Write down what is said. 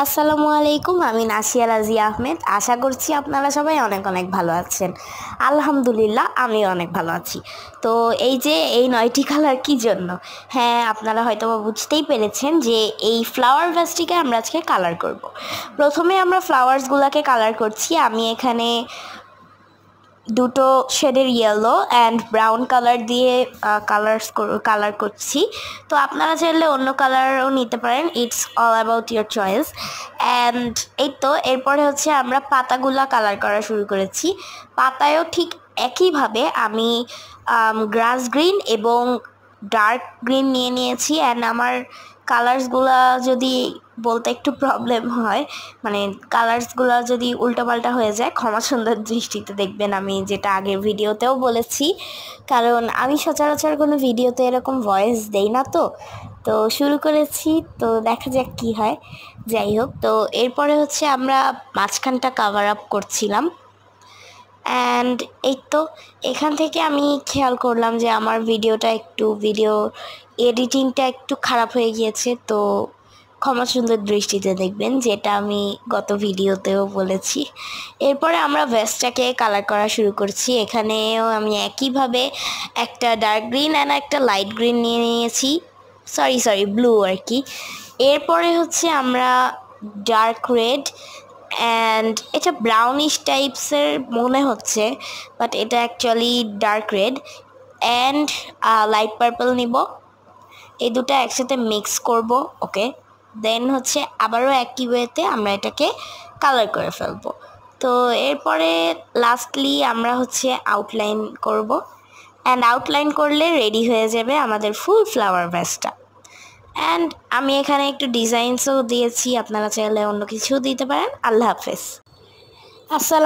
আসসালামু আলাইকুম। আমি নাসিয়া রাজিয়া আহমেদ। আশা করছি আপনারা সবাই অনেক অনেক ভালো আছেন। আলহামদুলিল্লাহ আমিও অনেক ভালো আছি। তো এই যে এই 9টি কালার কী জন্য? হ্যাঁ, আপনারা হয়তো বুঝতেই পেরেছেন যে এই ফ্লাওয়ার ভাসটিকে আমরা আজকে কালার করব। প্রথমে আমরা ফ্লাওয়ার্সগুলোকে কালার করছি। আমি এখানে দুটো শেডের ইয়েলো অ্যান্ড ব্রাউন কালার দিয়ে কালার করছি। তো আপনারা চাইলে অন্য কালারও নিতে পারেন, it's all about your choice. And এই তো এরপরে হচ্ছে আমরা পাতাগুলা কালার করা শুরু করেছি। পাতায়ও ঠিক একইভাবে আমি গ্রাস গ্রিন এবং ডার্ক গ্রিন নিয়ে নিয়েছি। অ্যান্ড আমার কালার্সগুলা যদি বলতে একটু প্রবলেম হয়, মানে কালার্সগুলো যদি উল্টোপাল্টা হয়ে যায়, ক্ষমা সুন্দর দৃষ্টিতে দেখবেন। আমি যেটা আগের ভিডিওতেও বলেছি, কারণ আমি সচরাচর কোনো ভিডিওতে এরকম ভয়েস দেই না। তো শুরু করেছি, তো দেখা যাক কী হয়। যাই হোক, তো এরপরে হচ্ছে আমরা মাঝখানটা কাভার আপ করছিলাম। অ্যান্ড এই তো এখান থেকে আমি খেয়াল করলাম যে আমার ভিডিও এডিটিংটা একটু খারাপ হয়ে গিয়েছে। তো ক্ষমা সুন্দর দৃষ্টিতে দেখবেন, যেটা আমি গত ভিডিওতেও বলেছি। এরপরে আমরা ভেস্টটাকে কালার করা শুরু করছি। এখানেও আমি একইভাবে একটা ডার্ক গ্রিন অ্যান্ড একটা লাইট গ্রিন নিয়ে নিয়েছি, সরি ব্লু আর কি। এরপরে হচ্ছে আমরা ডার্ক রেড অ্যান্ড এটা ব্রাউনিশ টাইপসের মনে হচ্ছে, বাট এটা actually dark red and light purple নিব। এই দুটো একসাথে মিক্স করব। ওকে, দেন হচ্ছে আবারও একই ওয়েতে আমরা এটাকে কালার করে ফেলবো। তো এরপরে লাস্টলি আমরা হচ্ছে আউটলাইন করব। অ্যান্ড আউটলাইন করলে রেডি হয়ে যাবে আমাদের ফুল ফ্লাওয়ার ভ্যাসটা। অ্যান্ড আমি এখানে একটু ডিজাইনসও দিয়েছি, আপনারা চাইলে অন্য কিছুও দিতে পারেন। আল্লাহ হাফেজ। আসসালাম।